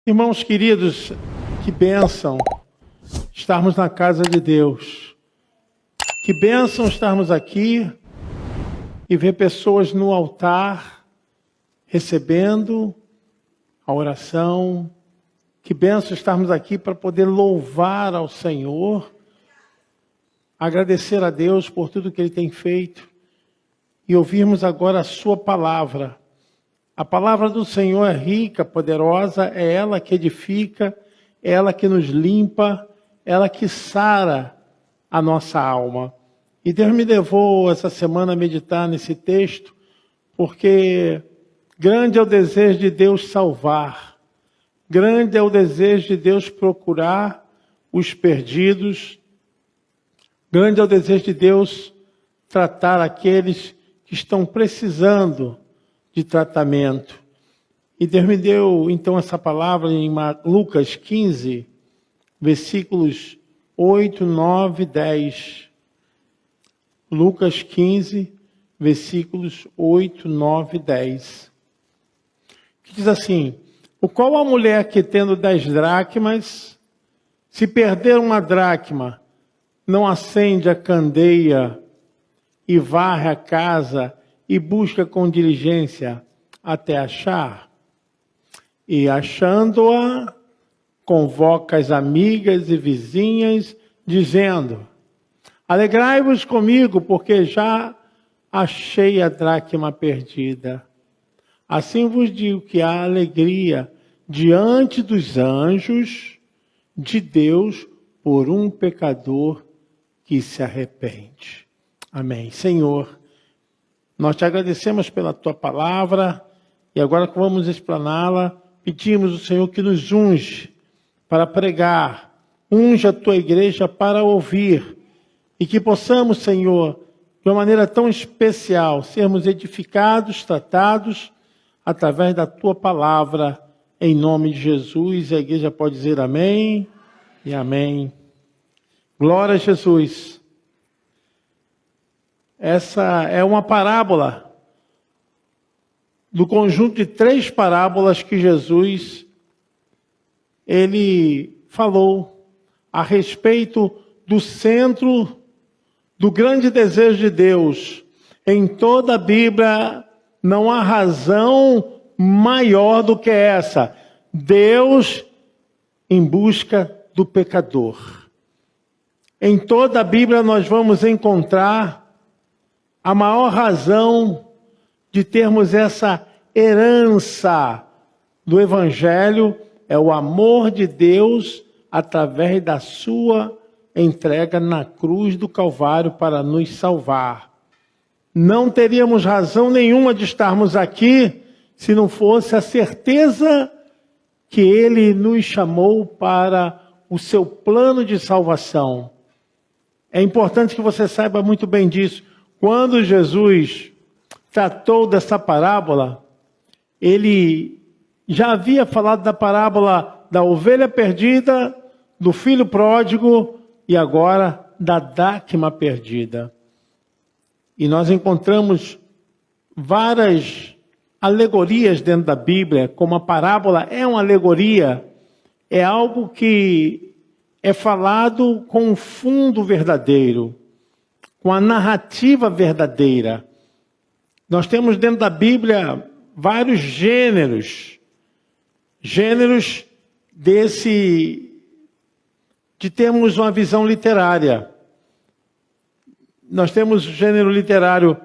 Irmãos queridos, que bênção estarmos na casa de Deus. Que bênção estarmos aqui e ver pessoas no altar recebendo a oração. Que bênção estarmos aqui para poder louvar ao Senhor, agradecer a Deus por tudo que Ele tem feito e ouvirmos agora a Sua palavra. A palavra do Senhor é rica, poderosa, é ela que edifica, é ela que nos limpa, é ela que sara a nossa alma. E Deus me levou essa semana a meditar nesse texto, porque grande é o desejo de Deus salvar, grande é o desejo de Deus procurar os perdidos, grande é o desejo de Deus tratar aqueles que estão precisando de tratamento. E Deus me deu então essa palavra em Lucas 15, versículos 8, 9 e 10. Lucas 15, versículos 8, 9 e 10. Que diz assim: o qual a mulher que tendo 10 dracmas, se perder uma dracma, não acende a candeia e varre a casa e busca com diligência até achar? E achando-a, convoca as amigas e vizinhas, dizendo: alegrai-vos comigo, porque já achei a dracma perdida. Assim vos digo que há alegria diante dos anjos de Deus por um pecador que se arrepende. Amém. Senhor, nós te agradecemos pela tua palavra e agora que vamos explaná-la, pedimos ao Senhor que nos unge para pregar, unge a tua igreja para ouvir e que possamos, Senhor, de uma maneira tão especial, sermos edificados, tratados através da tua palavra, em nome de Jesus. A igreja pode dizer amém e amém. Glória a Jesus. Essa é uma parábola do conjunto de 3 parábolas que Jesus ele falou a respeito do centro do grande desejo de Deus. Em toda a Bíblia não há razão maior do que essa: Deus em busca do pecador. Em toda a Bíblia nós vamos encontrar a maior razão de termos essa herança do Evangelho é o amor de Deus através da sua entrega na cruz do Calvário para nos salvar. Não teríamos razão nenhuma de estarmos aqui se não fosse a certeza que Ele nos chamou para o seu plano de salvação. É importante que você saiba muito bem disso. Quando Jesus tratou dessa parábola, ele já havia falado da parábola da ovelha perdida, do filho pródigo e agora da dracma perdida. E nós encontramos várias alegorias dentro da Bíblia, como a parábola é uma alegoria, é algo que é falado com um fundo verdadeiro, com a narrativa verdadeira. Nós temos dentro da Bíblia vários gêneros de termos uma visão literária. Nós temos o gênero literário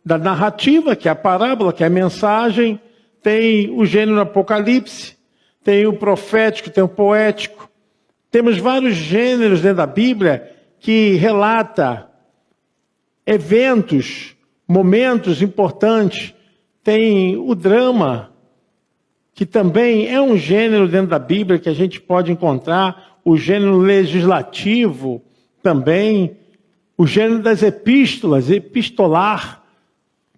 da narrativa, que é a parábola, que é a mensagem. Tem o gênero apocalipse, tem o profético, tem o poético. Temos vários gêneros dentro da Bíblia que relata eventos, momentos importantes. Tem o drama, que também é um gênero dentro da Bíblia que a gente pode encontrar. O gênero legislativo também. O gênero das epístolas, epistolar.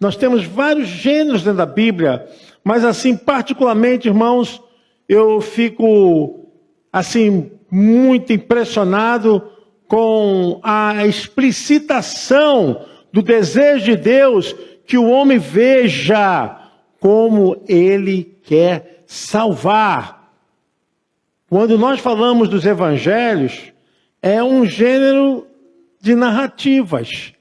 Nós temos vários gêneros dentro da Bíblia. Mas assim, particularmente, irmãos, eu fico assim muito impressionado com a explicitação do desejo de Deus que o homem veja como ele quer salvar. Quando nós falamos dos evangelhos, é um gênero de narrativas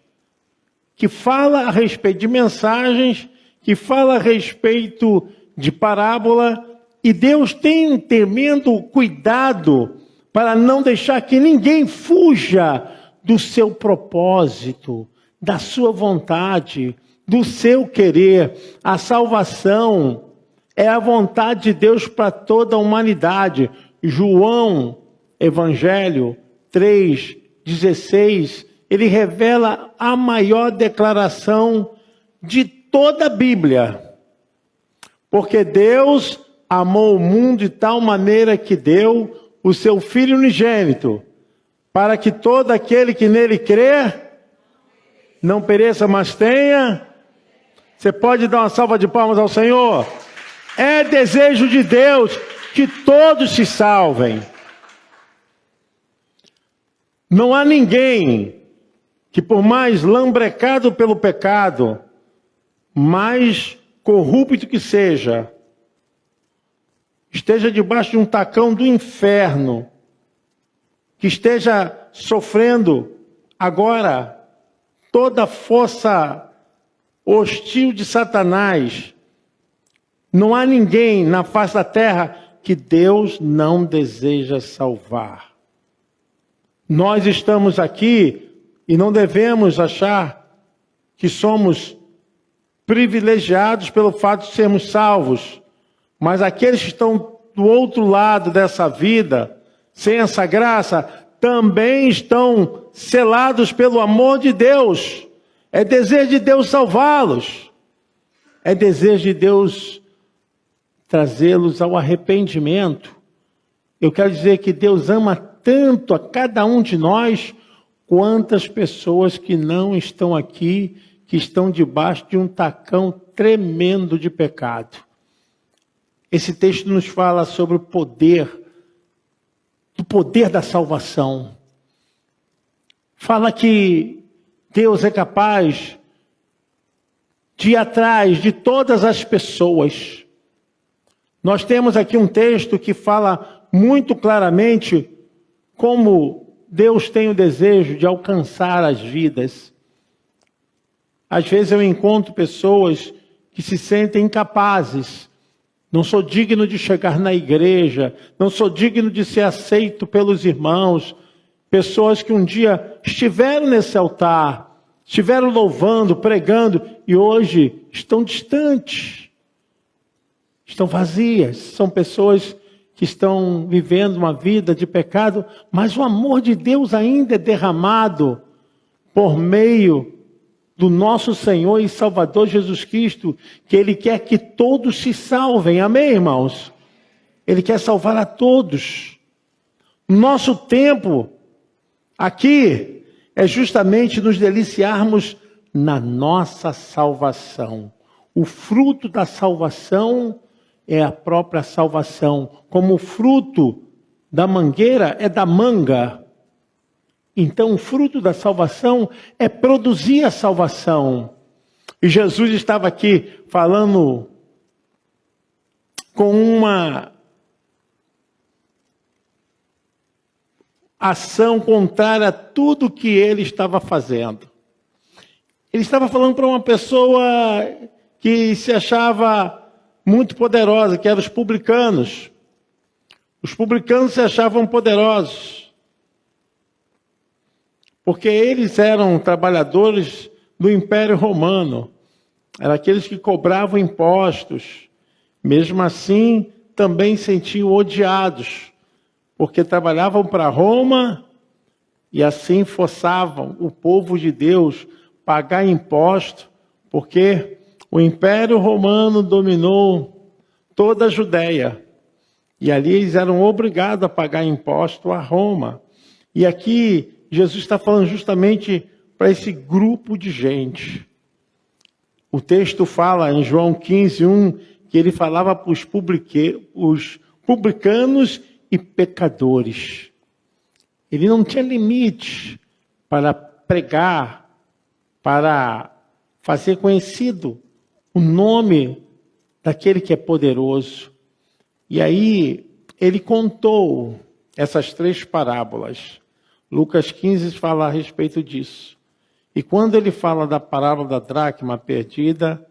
que fala a respeito de mensagens, que fala a respeito de parábola, e Deus tem um tremendo cuidado para não deixar que ninguém fuja do seu propósito, da sua vontade, do seu querer. A salvação é a vontade de Deus para toda a humanidade. João, Evangelho 3,16, ele revela a maior declaração de toda a Bíblia. Porque Deus amou o mundo de tal maneira que deu o seu Filho unigênito, para que todo aquele que nele crê não pereça, mas tenha. Você pode dar uma salva de palmas ao Senhor? É desejo de Deus que todos se salvem. Não há ninguém que, por mais lambrecado pelo pecado, mais corrupto que seja, esteja debaixo de um tacão do inferno, que esteja sofrendo agora toda a força hostil de Satanás. Não há ninguém na face da terra que Deus não deseja salvar. Nós estamos aqui e não devemos achar que somos privilegiados pelo fato de sermos salvos. Mas aqueles que estão do outro lado dessa vida, sem essa graça, também estão selados pelo amor de Deus. É desejo de Deus salvá-los. É desejo de Deus trazê-los ao arrependimento. Eu quero dizer que Deus ama tanto a cada um de nós, quantas pessoas que não estão aqui, que estão debaixo de um tacão tremendo de pecado. Esse texto nos fala sobre o poder da salvação. Fala que Deus é capaz de ir atrás de todas as pessoas. Nós temos aqui um texto que fala muito claramente como Deus tem o desejo de alcançar as vidas. Às vezes eu encontro pessoas que se sentem incapazes. Não sou digno de chegar na igreja, não sou digno de ser aceito pelos irmãos. Pessoas que um dia estiveram nesse altar, estiveram louvando, pregando, e hoje estão distantes, estão vazias. São pessoas que estão vivendo uma vida de pecado, mas o amor de Deus ainda é derramado por meio do nosso Senhor e Salvador Jesus Cristo, que Ele quer que todos se salvem. Amém, irmãos? Ele quer salvar a todos. Nosso tempo aqui é justamente nos deliciarmos na nossa salvação. O fruto da salvação é a própria salvação. Como o fruto da mangueira é da manga. Então, o fruto da salvação é produzir a salvação. E Jesus estava aqui falando com uma ação contrária a tudo que ele estava fazendo. Ele estava falando para uma pessoa que se achava muito poderosa, que eram os publicanos. Os publicanos se achavam poderosos, porque eles eram trabalhadores do Império Romano, eram aqueles que cobravam impostos. Mesmo assim, também sentiam odiados, porque trabalhavam para Roma e assim forçavam o povo de Deus a pagar imposto, porque o Império Romano dominou toda a Judéia. E ali eles eram obrigados a pagar imposto a Roma. E aqui Jesus está falando justamente para esse grupo de gente. O texto fala em João 15:1 que ele falava para os publicanos e pecadores. Ele não tinha limite para pregar, para fazer conhecido o nome daquele que é poderoso. E aí ele contou essas 3 parábolas. Lucas 15 fala a respeito disso. E quando ele fala da parábola da dracma perdida,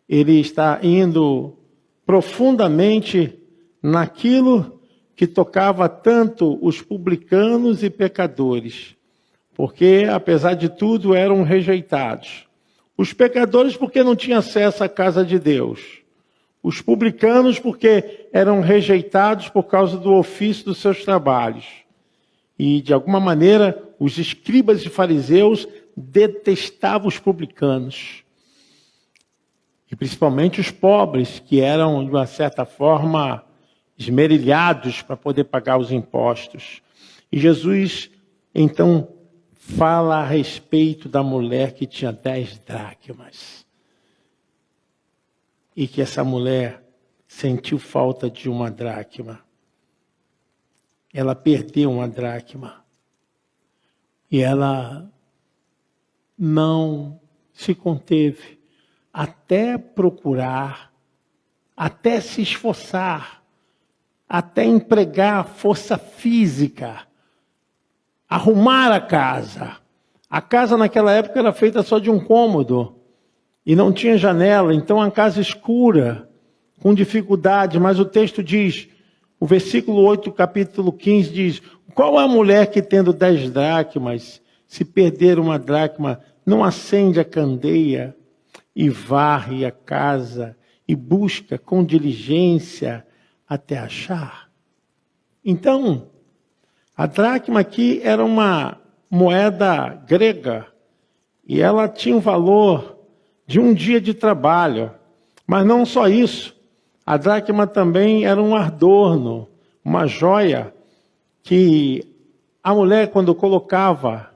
ele está indo profundamente naquilo que tocava tanto os publicanos e pecadores, porque, apesar de tudo, eram rejeitados. Os pecadores porque não tinham acesso à casa de Deus. Os publicanos porque eram rejeitados por causa do ofício dos seus trabalhos. E, de alguma maneira, os escribas e fariseus detestavam os publicanos. E principalmente os pobres, que eram, de uma certa forma, esmerilhados para poder pagar os impostos. E Jesus, então, fala a respeito da mulher que tinha 10 dracmas. E que essa mulher sentiu falta de uma dracma. Ela perdeu uma dracma. E ela não se conteve até procurar, até se esforçar, até empregar força física, arrumar a casa. A casa naquela época era feita só de um cômodo e não tinha janela, então a casa escura, com dificuldade, mas o texto diz, o versículo 8, capítulo 15 diz, qual a mulher que tendo 10 dracmas, se perder uma dracma, não acende a candeia e varre a casa e busca com diligência até achar? Então, a dracma aqui era uma moeda grega e ela tinha o valor de um dia de trabalho. Mas não só isso, a dracma também era um adorno, uma joia que a mulher, quando colocava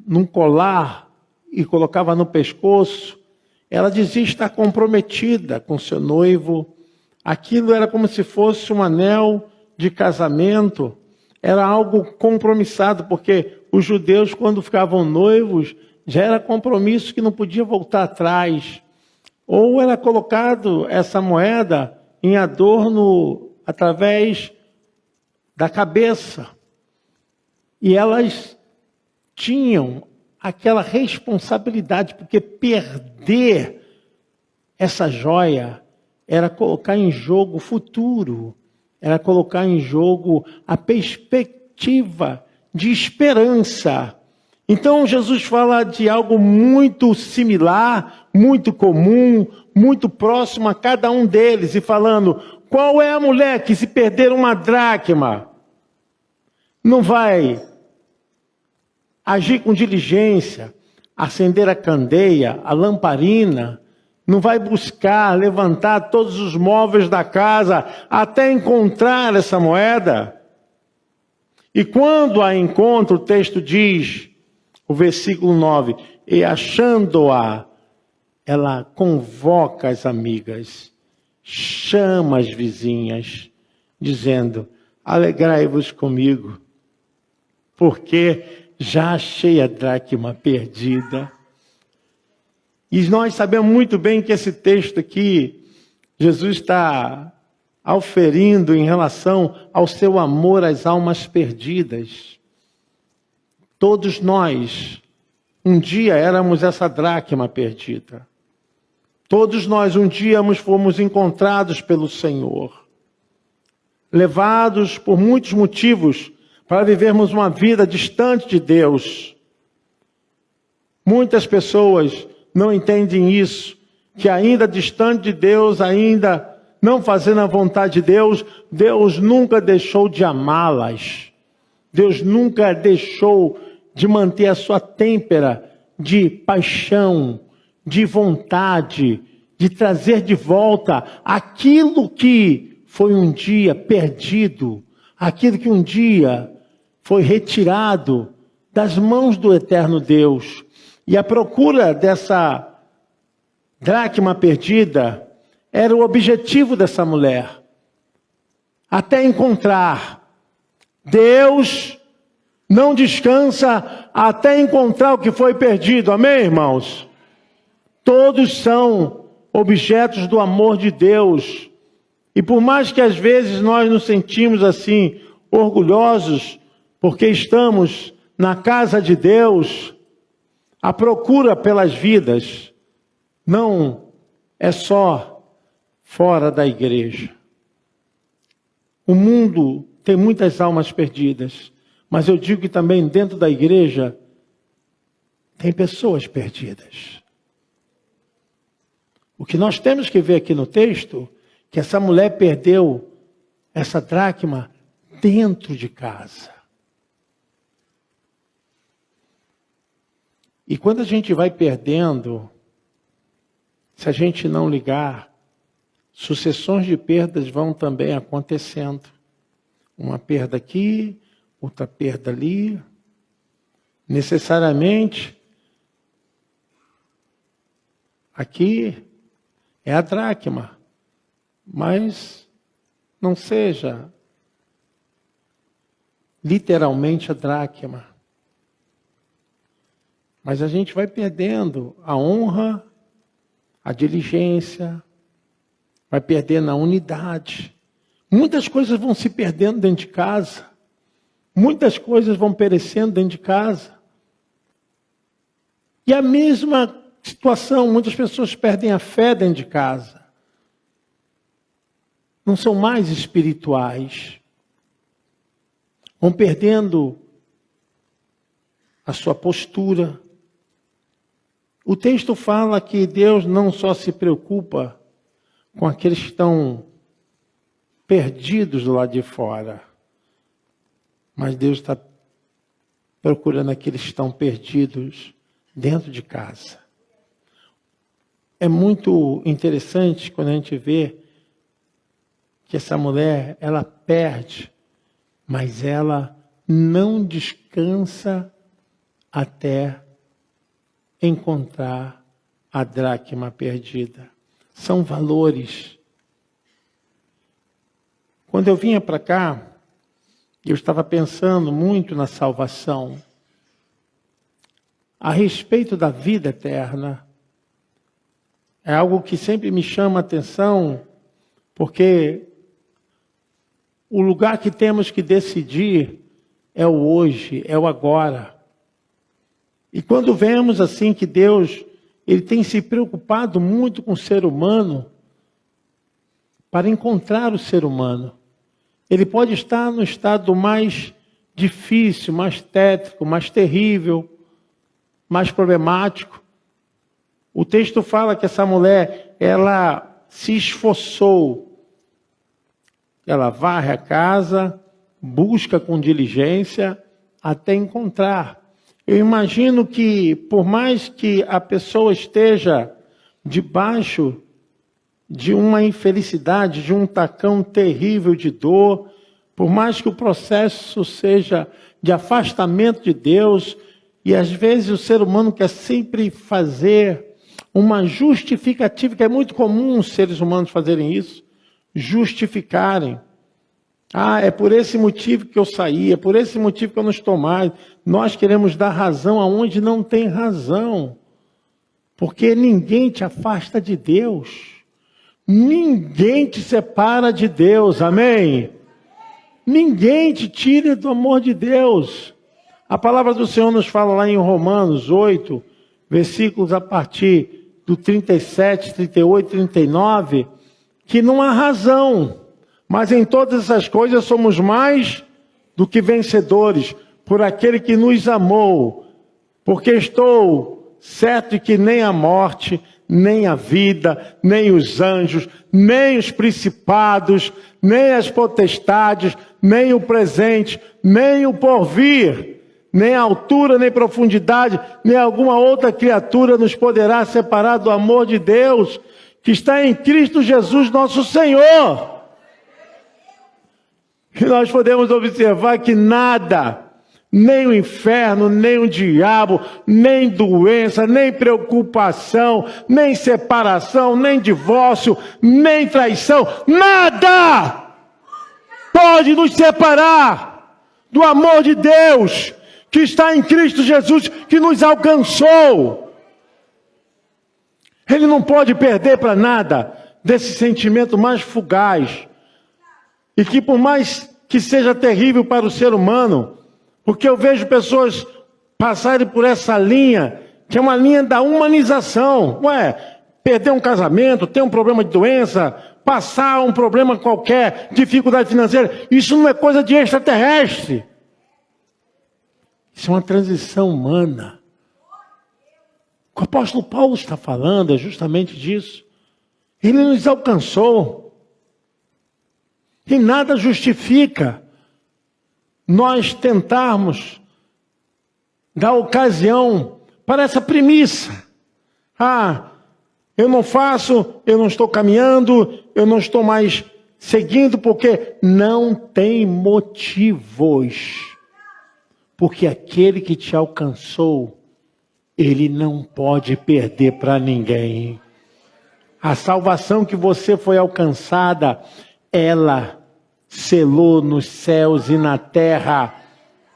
num colar e colocava no pescoço, ela dizia estar comprometida com seu noivo. Aquilo era como se fosse um anel de casamento, era algo compromissado, porque os judeus, quando ficavam noivos, já era compromisso que não podia voltar atrás. Ou era colocado essa moeda em adorno através da cabeça. E elas tinham aquela responsabilidade, porque perder essa joia era colocar em jogo o futuro, era colocar em jogo a perspectiva de esperança. Então Jesus fala de algo muito similar, muito comum, muito próximo a cada um deles, e falando, qual é a mulher que se perder uma dracma, não vai agir com diligência, acender a candeia, a lamparina, não vai buscar levantar todos os móveis da casa até encontrar essa moeda? E quando a encontra, o texto diz, o versículo 9, e achando-a, ela convoca as amigas, chama as vizinhas, dizendo, alegrai-vos comigo, porque já achei a dracma perdida. E nós sabemos muito bem que esse texto aqui, Jesus está auferindo em relação ao seu amor às almas perdidas. Todos nós, um dia éramos essa dracma perdida. Todos nós, um dia, fomos encontrados pelo Senhor. Levados por muitos motivos para vivermos uma vida distante de Deus. Muitas pessoas não entendem isso, que ainda distante de Deus, ainda não fazendo a vontade de Deus, Deus nunca deixou de amá-las. Deus nunca deixou de manter a sua têmpera de paixão, de vontade, de trazer de volta aquilo que foi um dia perdido, aquilo que um dia foi retirado das mãos do eterno Deus. E a procura dessa dracma perdida era o objetivo dessa mulher. Até encontrar. Deus não descansa até encontrar o que foi perdido. Amém, irmãos? Todos são objetos do amor de Deus. E por mais que às vezes nós nos sentimos assim, orgulhosos, porque estamos na casa de Deus, a procura pelas vidas não é só fora da igreja. O mundo tem muitas almas perdidas, mas eu digo que também dentro da igreja tem pessoas perdidas. O que nós temos que ver aqui no texto, que essa mulher perdeu essa dracma dentro de casa. E quando a gente vai perdendo, se a gente não ligar, sucessões de perdas vão também acontecendo. Uma perda aqui, outra perda ali. Necessariamente, aqui é a dracma, mas não seja literalmente a dracma. Mas a gente vai perdendo a honra, a diligência, vai perdendo a unidade. Muitas coisas vão se perdendo dentro de casa. Muitas coisas vão perecendo dentro de casa. E a mesma situação, muitas pessoas perdem a fé dentro de casa. Não são mais espirituais. Vão perdendo a sua postura. O texto fala que Deus não só se preocupa com aqueles que estão perdidos do lado de fora, mas Deus está procurando aqueles que estão perdidos dentro de casa. É muito interessante quando a gente vê que essa mulher, ela perde, mas ela não descansa até encontrar a dracma perdida. São valores. Quando eu vinha para cá, eu estava pensando muito na salvação, a respeito da vida eterna. É algo que sempre me chama a atenção, porque o lugar que temos que decidir é o hoje, é o agora. E quando vemos assim que Deus, Ele tem se preocupado muito com o ser humano, para encontrar o ser humano. Ele pode estar no estado mais difícil, mais tétrico, mais terrível, mais problemático. O texto fala que essa mulher, ela se esforçou. Ela varre a casa, busca com diligência até encontrar. Eu imagino que, por mais que a pessoa esteja debaixo de uma infelicidade, de um tacão terrível de dor, por mais que o processo seja de afastamento de Deus, e às vezes o ser humano quer sempre fazer uma justificativa, que é muito comum os seres humanos fazerem isso, justificarem. É por esse motivo que eu saí, é por esse motivo que eu não estou mais. Nós queremos dar razão aonde não tem razão. Porque ninguém te afasta de Deus. Ninguém te separa de Deus, amém? Ninguém te tira do amor de Deus. A palavra do Senhor nos fala lá em Romanos 8, versículos a partir do 37, 38, 39, que não há razão. Mas em todas essas coisas somos mais do que vencedores, por aquele que nos amou. Porque estou certo de que nem a morte, nem a vida, nem os anjos, nem os principados, nem as potestades, nem o presente, nem o porvir, nem a altura, nem profundidade, nem alguma outra criatura nos poderá separar do amor de Deus, que está em Cristo Jesus nosso Senhor. E nós podemos observar que nada, nem o inferno, nem o diabo, nem doença, nem preocupação, nem separação, nem divórcio, nem traição, nada pode nos separar do amor de Deus que está em Cristo Jesus, que nos alcançou. Ele não pode perder para nada. desse sentimento mais fugaz. E que por mais que seja terrível para o ser humano, porque eu vejo pessoas passarem por essa linha, que é uma linha da humanização. Perder um casamento, ter um problema de doença, passar um problema qualquer, dificuldade financeira, isso não é coisa de extraterrestre. Isso é uma transição humana. O que o apóstolo Paulo está falando é justamente disso. Ele nos alcançou. E nada justifica nós tentarmos dar ocasião para essa premissa. Eu não faço, eu não estou caminhando, eu não estou mais seguindo, porque não tem motivos. Porque aquele que te alcançou, ele não pode perder para ninguém. A salvação que você foi alcançada, ela selou nos céus e na terra.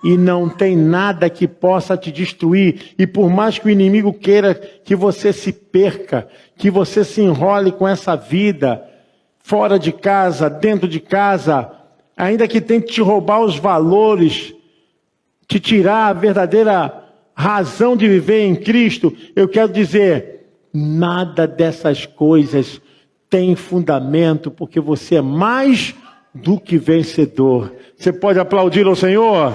E não tem nada que possa te destruir. E por mais que o inimigo queira que você se perca, que você se enrole com essa vida, fora de casa, dentro de casa, ainda que tente te roubar os valores, te tirar a verdadeira razão de viver em Cristo, eu quero dizer, nada dessas coisas tem fundamento, porque você é mais do que vencedor. Você pode aplaudir ao Senhor?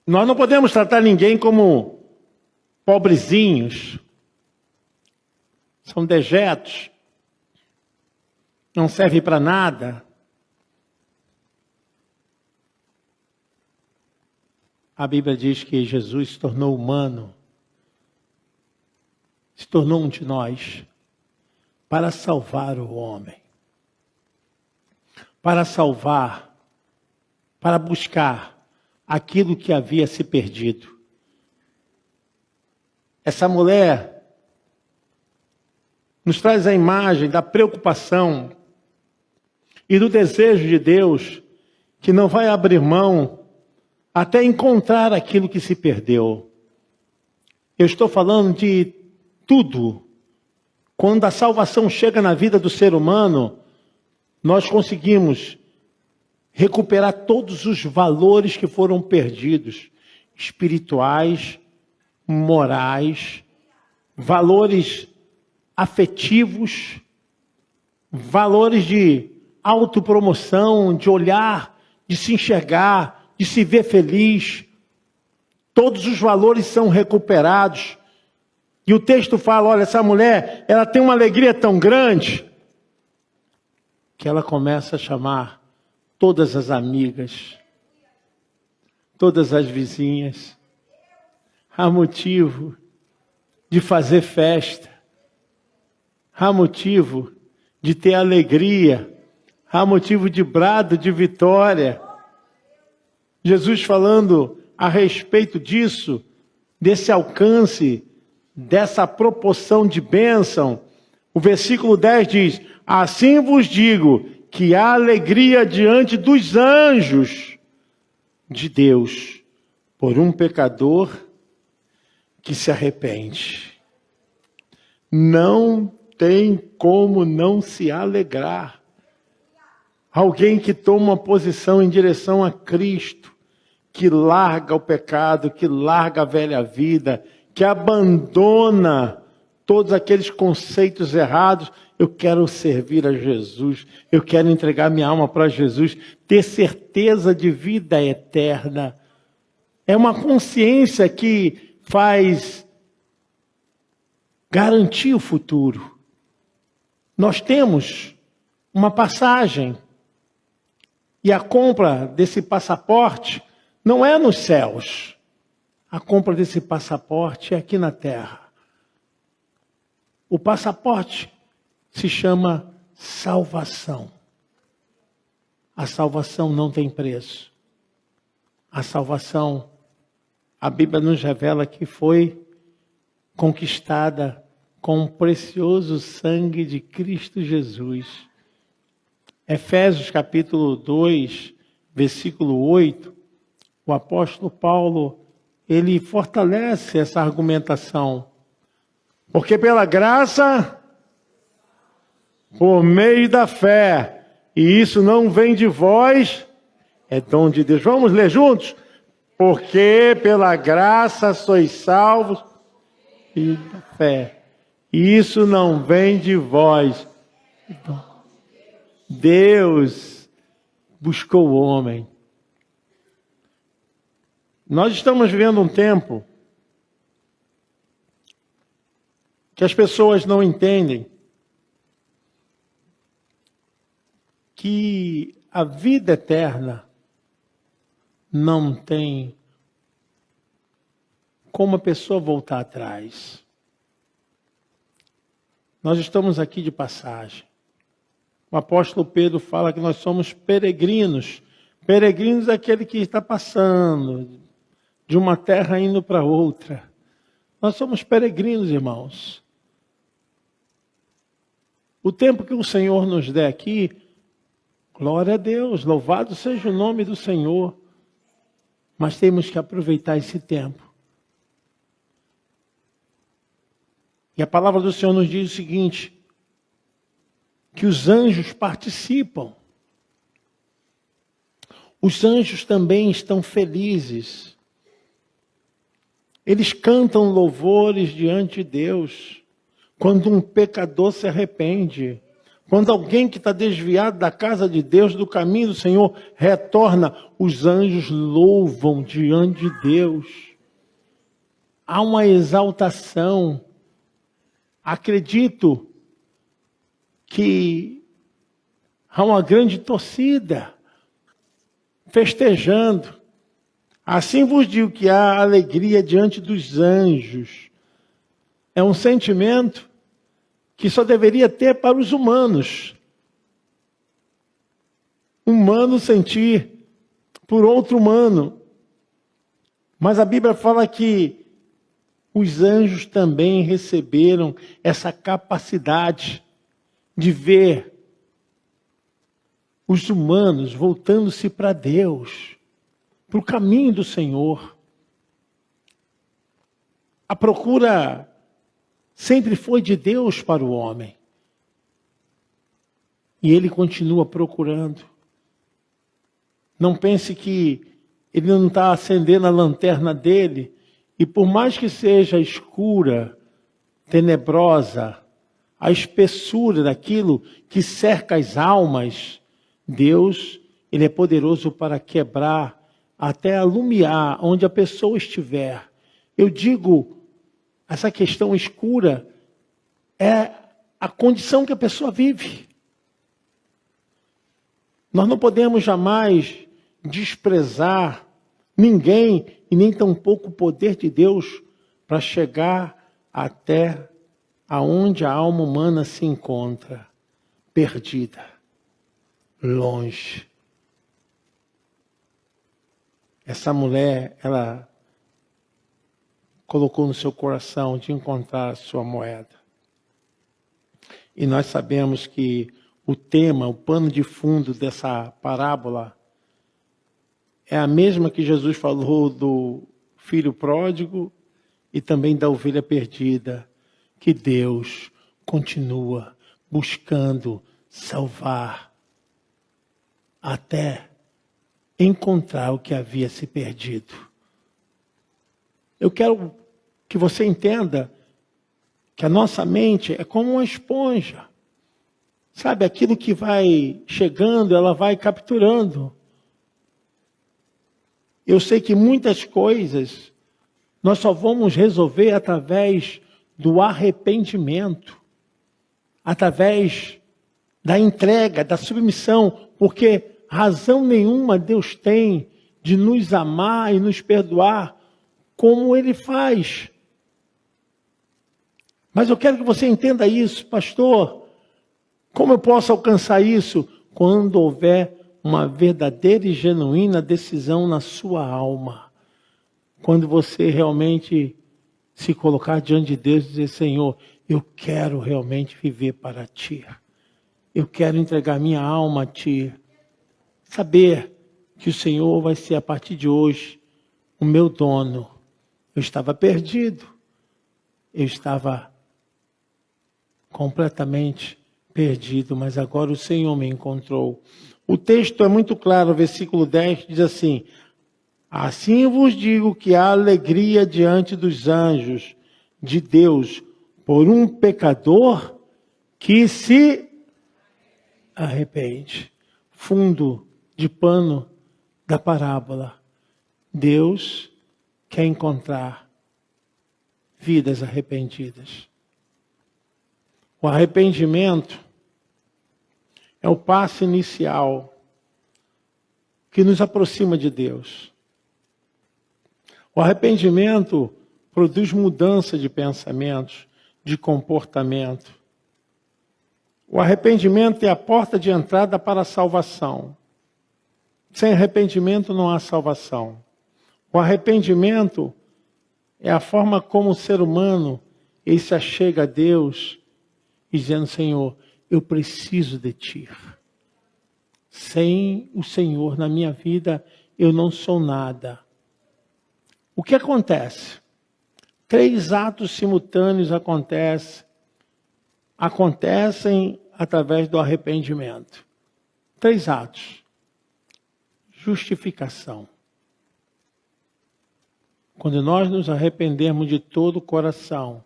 Nós não podemos tratar ninguém como pobrezinhos. São dejetos. Não servem para nada. A Bíblia diz que Jesus se tornou humano. Se tornou um de nós. Para salvar o homem. Para salvar. Para buscar aquilo que havia se perdido. Essa mulher nos traz a imagem da preocupação e do desejo de Deus, que não vai abrir mão até encontrar aquilo que se perdeu. Eu estou falando de tudo. Quando a salvação chega na vida do ser humano, nós conseguimos recuperar todos os valores que foram perdidos, espirituais, morais, valores afetivos, valores de autopromoção, de olhar, de se enxergar, de se ver feliz. Todos os valores são recuperados. E o texto fala, olha, essa mulher, ela tem uma alegria tão grande, que ela começa a chamar todas as amigas, todas as vizinhas. Há motivo de fazer festa. Há motivo de ter alegria. Há motivo de brado, de vitória. Jesus falando a respeito disso, desse alcance, dessa proporção de bênção. O versículo 10 diz, assim vos digo, que há alegria diante dos anjos de Deus por um pecador que se arrepende. Não tem como não se alegrar. Alguém que toma uma posição em direção a Cristo, que larga o pecado, que larga a velha vida, que abandona todos aqueles conceitos errados. Eu quero servir a Jesus, eu quero entregar minha alma para Jesus, ter certeza de vida eterna. É uma consciência que faz garantir o futuro. Nós temos uma passagem, e a compra desse passaporte não é nos céus. A compra desse passaporte é aqui na terra. O passaporte se chama salvação. A salvação não tem preço. A salvação, a Bíblia nos revela que foi conquistada com o precioso sangue de Cristo Jesus. Efésios capítulo 2, versículo 8, o apóstolo Paulo, ele fortalece essa argumentação. Porque pela graça, por meio da fé, e isso não vem de vós, é dom de Deus. Vamos ler juntos? Porque pela graça sois salvos e da fé. E isso não vem de vós. Deus buscou o homem. Nós estamos vivendo um tempo que as pessoas não entendem que a vida eterna não tem como a pessoa voltar atrás. Nós estamos aqui de passagem. O apóstolo Pedro fala que nós somos peregrinos. Peregrinos é aquele que está passando de uma terra indo para outra. Nós somos peregrinos, irmãos. O tempo que o Senhor nos der aqui, glória a Deus, louvado seja o nome do Senhor. Mas temos que aproveitar esse tempo. E a palavra do Senhor nos diz o seguinte, que os anjos participam. Os anjos também estão felizes. Eles cantam louvores diante de Deus. Quando um pecador se arrepende. Quando alguém que está desviado da casa de Deus, do caminho do Senhor, retorna, os anjos louvam diante de Deus. Há uma exaltação. Acredito que há uma grande torcida festejando. Assim vos digo que há alegria diante dos anjos. É um sentimento que só deveria ter para os humanos. Humano sentir por outro humano. Mas a Bíblia fala que os anjos também receberam essa capacidade de ver os humanos voltando-se para Deus, para o caminho do Senhor. A procura sempre foi de Deus para o homem. E ele continua procurando. Não pense que ele não está acendendo a lanterna dele, e por mais que seja escura, tenebrosa, a espessura daquilo que cerca as almas, Deus, Ele é poderoso para quebrar, até alumiar onde a pessoa estiver. Eu digo, essa questão escura é a condição que a pessoa vive. Nós não podemos jamais desprezar ninguém e nem tampouco o poder de Deus para chegar até aonde a alma humana se encontra, perdida, longe. Essa mulher, ela colocou no seu coração de encontrar a sua moeda. E nós sabemos que o tema, o pano de fundo dessa parábola é a mesma que Jesus falou do filho pródigo e também da ovelha perdida, que Deus continua buscando salvar até encontrar o que havia se perdido. Eu quero que você entenda que a nossa mente é como uma esponja. Sabe, aquilo que vai chegando, ela vai capturando. Eu sei que muitas coisas nós só vamos resolver através do arrependimento, através da entrega, da submissão, porque razão nenhuma Deus tem de nos amar e nos perdoar como Ele faz. Mas eu quero que você entenda isso, pastor. Como eu posso alcançar isso? Quando houver uma verdadeira e genuína decisão na sua alma. Quando você realmente se colocar diante de Deus e dizer, Senhor, eu quero realmente viver para Ti. Eu quero entregar minha alma a Ti. Saber que o Senhor vai ser, a partir de hoje, o meu dono. Eu estava perdido. Eu estava completamente perdido, mas agora o Senhor me encontrou. O texto é muito claro, o versículo 10 diz assim: assim vos digo que há alegria diante dos anjos de Deus por um pecador que se arrepende. Fundo de pano da parábola. Deus quer encontrar vidas arrependidas. O arrependimento é o passo inicial que nos aproxima de Deus. O arrependimento produz mudança de pensamentos, de comportamento. O arrependimento é a porta de entrada para a salvação. Sem arrependimento não há salvação. O arrependimento é a forma como o ser humano ele se achega a Deus, dizendo: Senhor, eu preciso de Ti. Sem o Senhor na minha vida, eu não sou nada. O que acontece? 3 atos simultâneos acontecem através do arrependimento. 3 atos. Justificação. Quando nós nos arrependermos de todo o coração,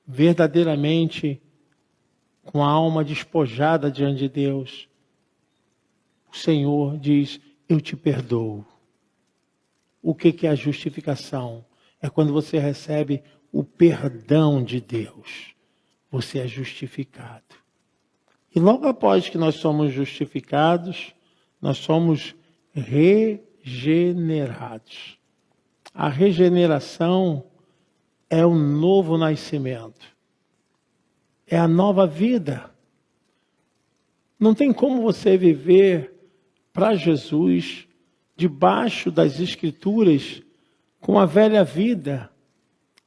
verdadeiramente, com a alma despojada diante de Deus, o Senhor diz: eu te perdoo. O que é a justificação? É quando você recebe o perdão de Deus. Você é justificado. E logo após que nós somos justificados, nós somos regenerados. A regeneração é o novo nascimento. É a nova vida. Não tem como você viver para Jesus, debaixo das Escrituras, com a velha vida,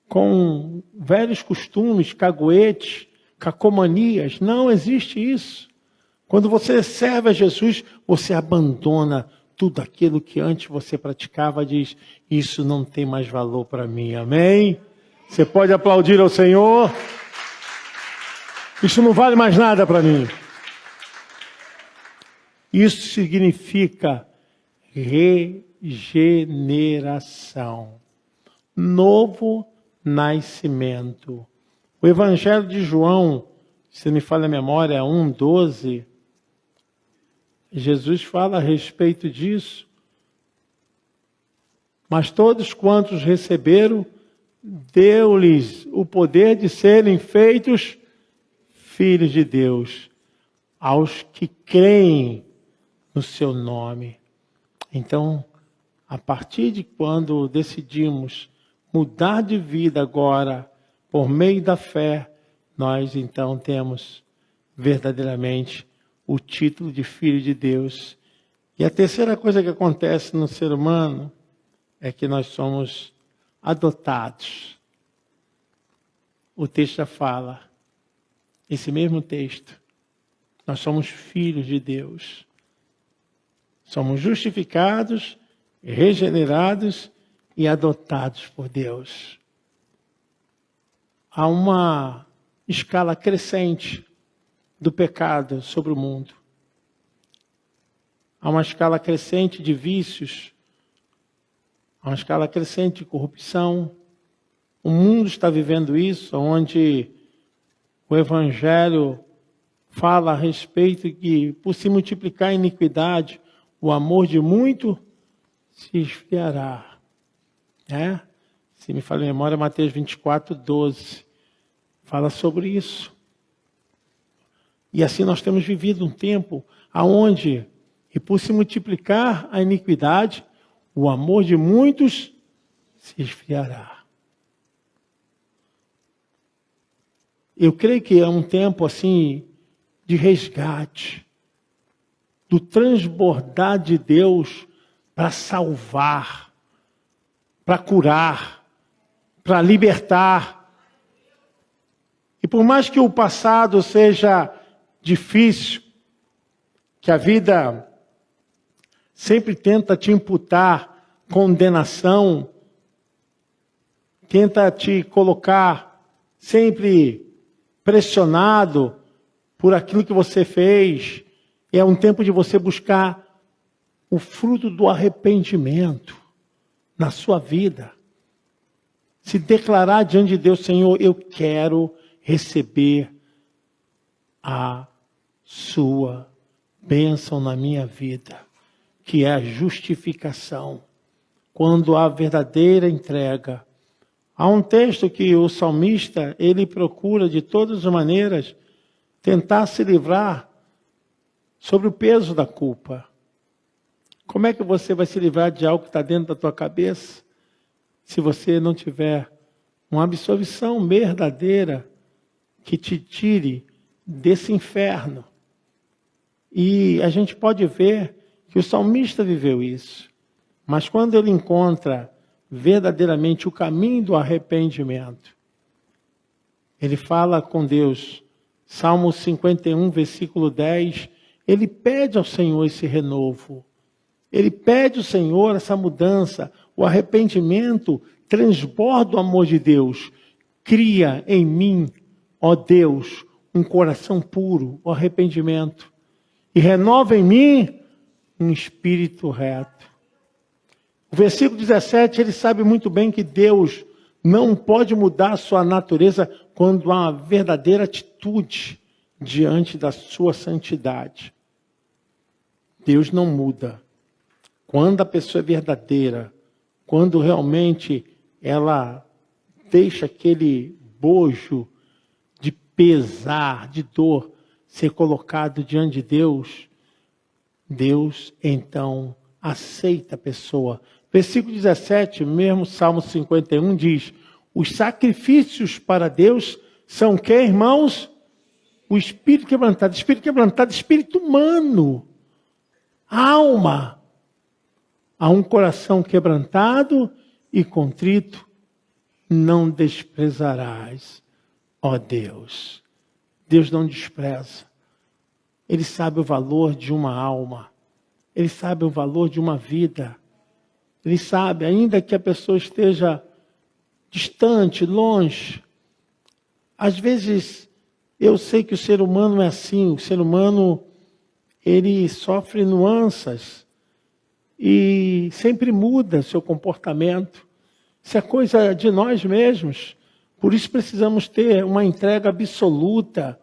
com velhos costumes, caguetes, cacomanias. Não existe isso. Quando você serve a Jesus, você abandona tudo aquilo que antes você praticava, diz: isso não tem mais valor para mim. Amém? Você pode aplaudir ao Senhor. Isso não vale mais nada para mim. Isso significa regeneração. Novo nascimento. O Evangelho de João, se me falha a memória, 1:12, Jesus fala a respeito disso. Mas todos quantos receberam, deu-lhes o poder de serem feitos filhos de Deus, aos que creem no seu nome. Então, a partir de quando decidimos mudar de vida agora, por meio da fé, nós então temos verdadeiramente o título de filho de Deus. E a terceira coisa que acontece no ser humano é que nós somos adotados. O texto já fala, esse mesmo texto, nós somos filhos de Deus. Somos justificados, regenerados e adotados por Deus. Há uma escala crescente do pecado sobre o mundo. Há uma escala crescente de vícios. Há uma escala crescente de corrupção. O mundo está vivendo isso, onde o Evangelho fala a respeito que, por se multiplicar a iniquidade, o amor de muito se esfriará. Se me falha a memória, Mateus 24:12 fala sobre isso. E assim nós temos vivido um tempo onde, e por se multiplicar a iniquidade, o amor de muitos se esfriará. Eu creio que é um tempo assim de resgate, do transbordar de Deus para salvar, para curar, para libertar. E por mais que o passado seja difícil, que a vida sempre tenta te imputar condenação, tenta te colocar sempre pressionado por aquilo que você fez. É um tempo de você buscar o fruto do arrependimento na sua vida. Se declarar diante de Deus: Senhor, eu quero receber a sua bênção na minha vida, que é a justificação, quando há verdadeira entrega. Há um texto que o salmista, ele procura de todas as maneiras tentar se livrar sobre o peso da culpa. Como é que você vai se livrar de algo que está dentro da tua cabeça, se você não tiver uma absolvição verdadeira que te tire desse inferno? E a gente pode ver que o salmista viveu isso. Mas quando ele encontra verdadeiramente o caminho do arrependimento, ele fala com Deus. Salmo 51, versículo 10, ele pede ao Senhor esse renovo. Ele pede ao Senhor essa mudança. O arrependimento transborda o amor de Deus. Cria em mim, ó Deus, um coração puro, o arrependimento. E renova em mim um espírito reto. O versículo 17, ele sabe muito bem que Deus não pode mudar a sua natureza quando há uma verdadeira atitude diante da sua santidade. Deus não muda. Quando a pessoa é verdadeira, quando realmente ela deixa aquele bojo de pesar, de dor, ser colocado diante de Deus, Deus então aceita a pessoa. Versículo 17, mesmo Salmo 51 diz: os sacrifícios para Deus são o que, irmãos? O espírito quebrantado, espírito humano, alma. A um coração quebrantado e contrito, não desprezarás, ó Deus. Deus não despreza. Ele sabe o valor de uma alma. Ele sabe o valor de uma vida. Ele sabe, ainda que a pessoa esteja distante, longe. Às vezes, eu sei que o ser humano é assim. O ser humano, ele sofre nuances e sempre muda seu comportamento. Isso é coisa de nós mesmos. Por isso precisamos ter uma entrega absoluta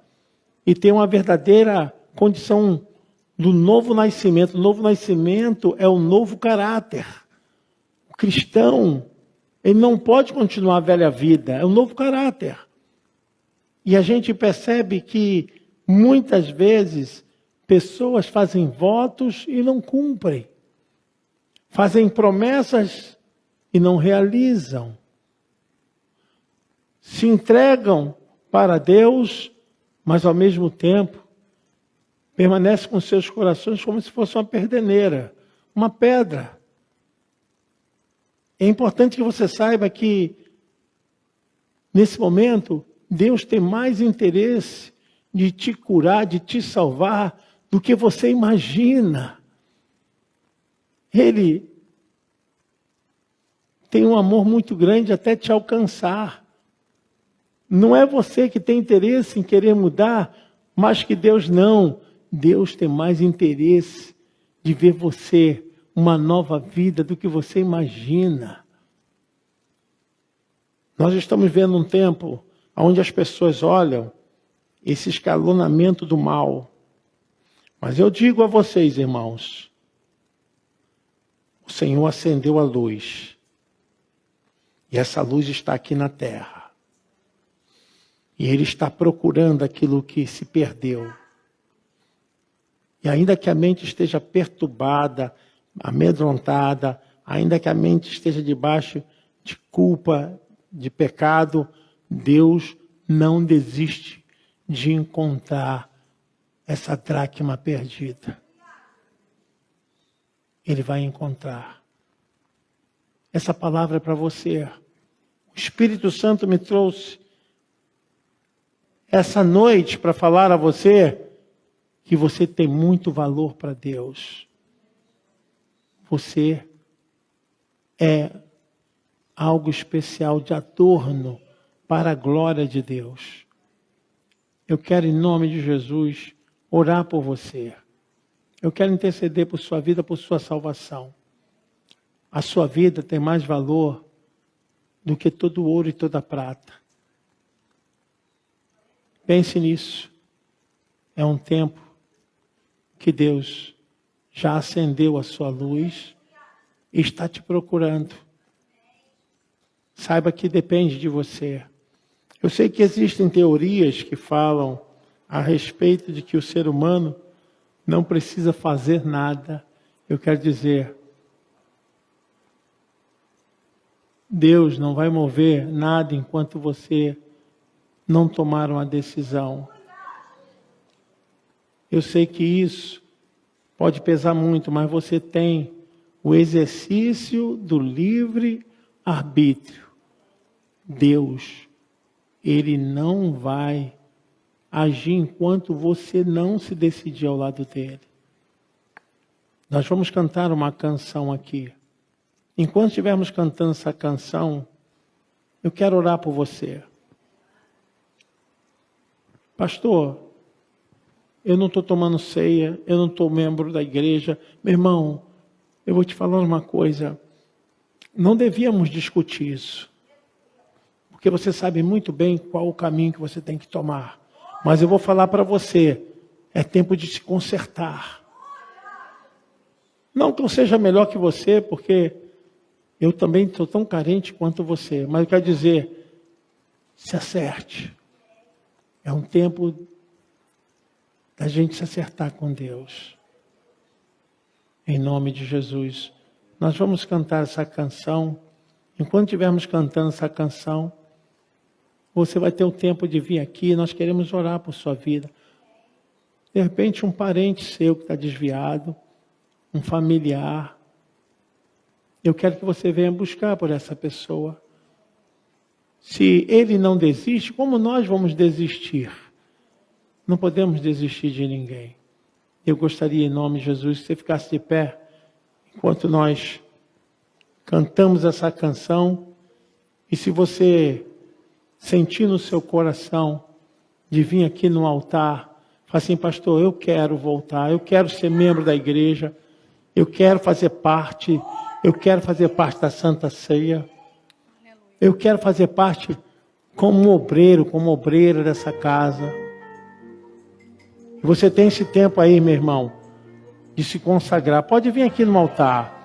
e ter uma verdadeira condição do novo nascimento. O novo nascimento é o novo caráter. O cristão, ele não pode continuar a velha vida, é o novo caráter. E a gente percebe que muitas vezes pessoas fazem votos e não cumprem. Fazem promessas e não realizam. Se entregam para Deus, mas ao mesmo tempo permanecem com seus corações como se fosse uma perdeneira, uma pedra. É importante que você saiba que, nesse momento, Deus tem mais interesse de te curar, de te salvar, do que você imagina. Ele tem um amor muito grande até te alcançar. Não é você que tem interesse em querer mudar, mas que Deus não. Deus tem mais interesse de ver você uma nova vida do que você imagina. Nós estamos vendo um tempo onde as pessoas olham esse escalonamento do mal. Mas eu digo a vocês, irmãos, o Senhor acendeu a luz. E essa luz está aqui na terra. E Ele está procurando aquilo que se perdeu. E ainda que a mente esteja perturbada, amedrontada, ainda que a mente esteja debaixo de culpa, de pecado, Deus não desiste de encontrar essa dracma perdida. Ele vai encontrar. Essa palavra é para você. O Espírito Santo me trouxe essa noite para falar a você que você tem muito valor para Deus. Você é algo especial de adorno para a glória de Deus. Eu quero, em nome de Jesus, orar por você. Eu quero interceder por sua vida, por sua salvação. A sua vida tem mais valor do que todo ouro e toda prata. Pense nisso. É um tempo que Deus já acendeu a sua luz e está te procurando. Saiba que depende de você. Eu sei que existem teorias que falam a respeito de que o ser humano não precisa fazer nada. Eu quero dizer, Deus não vai mover nada enquanto você não tomar uma decisão. Eu sei que isso pode pesar muito, mas você tem o exercício do livre arbítrio. Deus, Ele não vai agir enquanto você não se decidir ao lado dele. Nós vamos cantar uma canção aqui. Enquanto estivermos cantando essa canção, eu quero orar por você. Pastor, eu não estou tomando ceia, eu não estou membro da igreja. Meu irmão, eu vou te falar uma coisa. Não devíamos discutir isso. Porque você sabe muito bem qual o caminho que você tem que tomar. Mas eu vou falar para você, é tempo de se consertar. Não que eu seja melhor que você, porque eu também estou tão carente quanto você. Mas eu quero dizer, se acerte. É um tempo da gente se acertar com Deus. Em nome de Jesus. Nós vamos cantar essa canção. Enquanto estivermos cantando essa canção, você vai ter o tempo de vir aqui. Nós queremos orar por sua vida. De repente, um parente seu que está desviado, um familiar. Eu quero que você venha buscar por essa pessoa. Se ele não desiste, como nós vamos desistir? Não podemos desistir de ninguém. Eu gostaria, em nome de Jesus, que você ficasse de pé, enquanto nós cantamos essa canção. E se você sentir no seu coração de vir aqui no altar, fala assim, pastor, eu quero voltar, eu quero ser membro da igreja, eu quero fazer parte da Santa Ceia, eu quero fazer parte como obreiro, como obreira dessa casa. Você tem esse tempo aí, meu irmão, de se consagrar. Pode vir aqui no altar.